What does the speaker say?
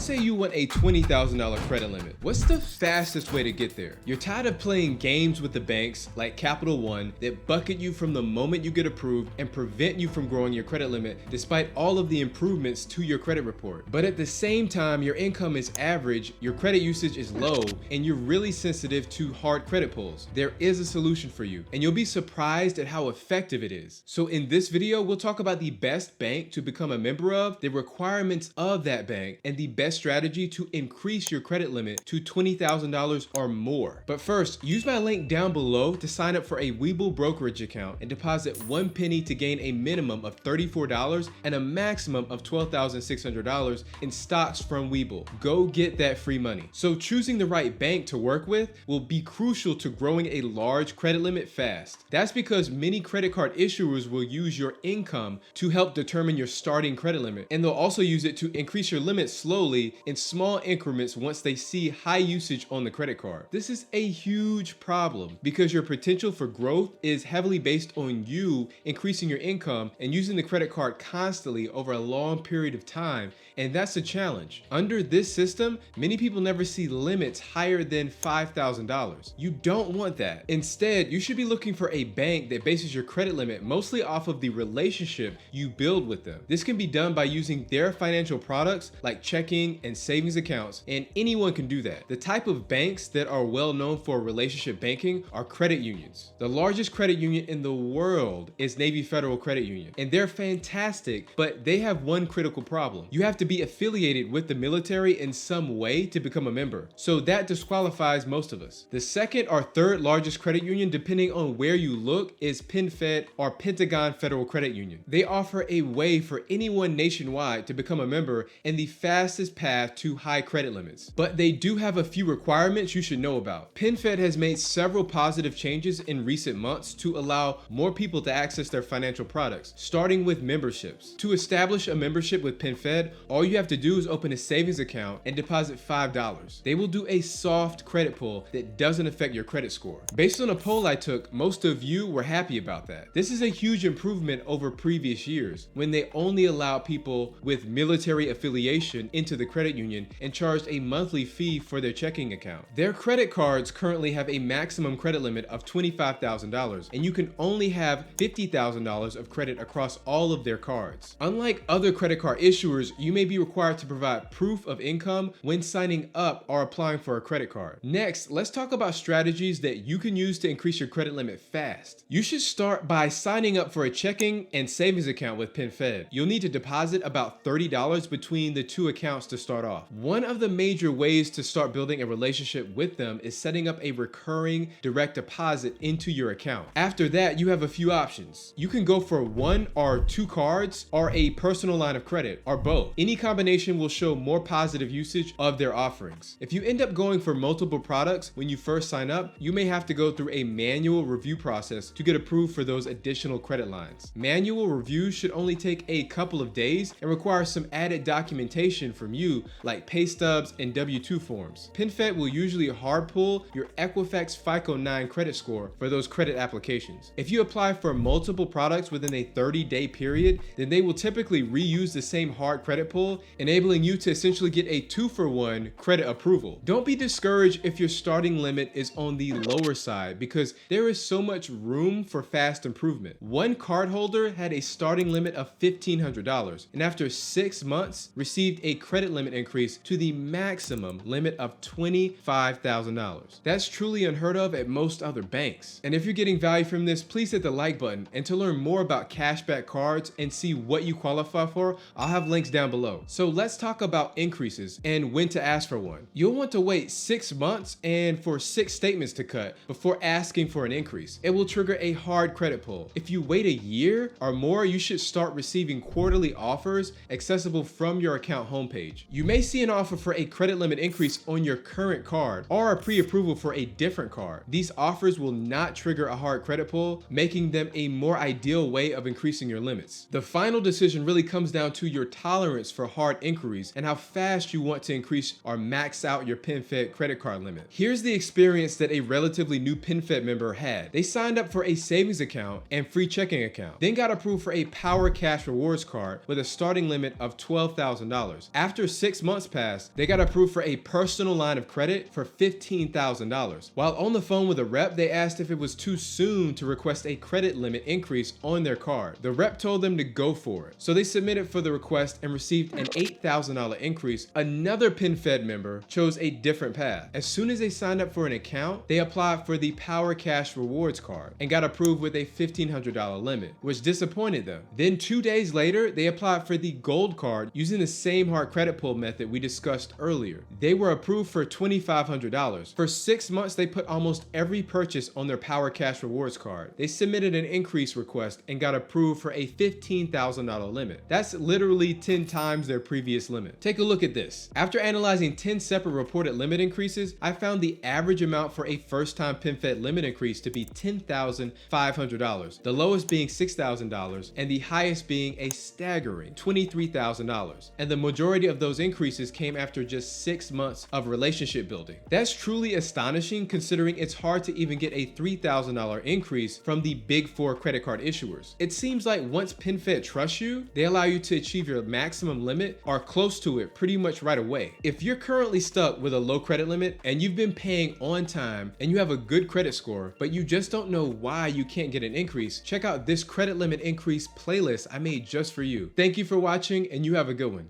Let's say you want a $20,000 credit limit. What's the fastest way to get there? You're tired of playing games with the banks like Capital One that bucket you from the moment you get approved and prevent you from growing your credit limit despite all of the improvements to your credit report. But at the same time, your income is average, your credit usage is low, and you're really sensitive to hard credit pulls. There is a solution for you, and you'll be surprised at how effective it is. So in this video, we'll talk about the best bank to become a member of, the requirements of that bank, and the best strategy to increase your credit limit to $20,000 or more. But first, use my link down below to sign up for a Webull brokerage account and deposit 1 penny to gain a minimum of $34 and a maximum of $12,600 in stocks from Webull. Go get that free money. So choosing the right bank to work with will be crucial to growing a large credit limit fast. That's because many credit card issuers will use your income to help determine your starting credit limit, and they'll also use it to increase your limit slowly in small increments once they see high usage on the credit card. This is a huge problem because your potential for growth is heavily based on you increasing your income and using the credit card constantly over a long period of time, and that's a challenge. Under this system, many people never see limits higher than $5,000. You don't want that. Instead, you should be looking for a bank that bases your credit limit mostly off of the relationship you build with them. This can be done by using their financial products like checking and savings accounts, and anyone can do that. The type of banks that are well known for relationship banking are credit unions. The largest credit union in the world is Navy Federal Credit Union, and they're fantastic, but they have one critical problem. You have to be affiliated with the military in some way to become a member, so that disqualifies most of us. The second or third largest credit union, depending on where you look, is PenFed or Pentagon Federal Credit Union. They offer a way for anyone nationwide to become a member and the fastest path to high credit limits. But they do have a few requirements you should know about. PenFed has made several positive changes in recent months to allow more people to access their financial products, starting with memberships. To establish a membership with PenFed, all you have to do is open a savings account and deposit $5. They will do a soft credit pull that doesn't affect your credit score. Based on a poll I took, most of you were happy about that. This is a huge improvement over previous years when they only allowed people with military affiliation into the credit union and charged a monthly fee for their checking account. Their credit cards currently have a maximum credit limit of $25,000, and you can only have $50,000 of credit across all of their cards. Unlike other credit card issuers, you may be required to provide proof of income when signing up or applying for a credit card. Next, let's talk about strategies that you can use to increase your credit limit fast. You should start by signing up for a checking and savings account with PenFed. You'll need to deposit about $30 between the two accounts to start off. One of the major ways to start building a relationship with them is setting up a recurring direct deposit into your account. After that, you have a few options. You can go for 1 or 2 cards or a personal line of credit, or both. Any combination will show more positive usage of their offerings. If you end up going for multiple products when you first sign up, you may have to go through a manual review process to get approved for those additional credit lines. Manual reviews should only take a couple of days and require some added documentation from you, like pay stubs and W-2 forms. PenFed will usually hard pull your Equifax FICO 9 credit score for those credit applications. If you apply for multiple products within a 30-day period, then they will typically reuse the same hard credit pull, enabling you to essentially get a 2-for-1 credit approval. Don't be discouraged if your starting limit is on the lower side, because there is so much room for fast improvement. One cardholder had a starting limit of $1,500, and after 6 months received a credit limit increase to the maximum limit of $25,000. That's truly unheard of at most other banks. And if you're getting value from this, please hit the like button, and to learn more about cashback cards and see what you qualify for, I'll have links down below. So let's talk about increases and when to ask for one. You'll want to wait 6 months and for 6 statements to cut before asking for an increase. It will trigger a hard credit pull. If you wait a year or more, you should start receiving quarterly offers accessible from your account homepage. You may see an offer for a credit limit increase on your current card or a pre-approval for a different card. These offers will not trigger a hard credit pull, making them a more ideal way of increasing your limits. The final decision really comes down to your tolerance for hard inquiries and how fast you want to increase or max out your PenFed credit card limit. Here's the experience that a relatively new PenFed member had. They signed up for a savings account and free checking account, then got approved for a Power Cash Rewards card with a starting limit of $12,000. After 6 months passed, they got approved for a personal line of credit for $15,000. While on the phone with a rep, they asked if it was too soon to request a credit limit increase on their card. The rep told them to go for it. So they submitted for the request and received an $8,000 increase. Another PenFed member chose a different path. As soon as they signed up for an account, they applied for the Power Cash Rewards card and got approved with a $1,500 limit, which disappointed them. Then 2 days later, they applied for the Gold card using the same hard credit pull method we discussed earlier. They were approved for $2,500. For 6 months, they put almost every purchase on their Power Cash Rewards card. They submitted an increase request and got approved for a $15,000 limit. That's literally 10 times their previous limit. Take a look at this. After analyzing 10 separate reported limit increases, I found the average amount for a first-time PenFed limit increase to be $10,500, the lowest being $6,000, and the highest being a staggering $23,000. And the majority of those increases came after just 6 months of relationship building. That's truly astonishing considering it's hard to even get a $3,000 increase from the big four credit card issuers. It seems like once PenFed trusts you, they allow you to achieve your maximum limit or close to it pretty much right away. If you're currently stuck with a low credit limit and you've been paying on time and you have a good credit score, but you just don't know why you can't get an increase, check out this credit limit increase playlist I made just for you. Thank you for watching and you have a good one.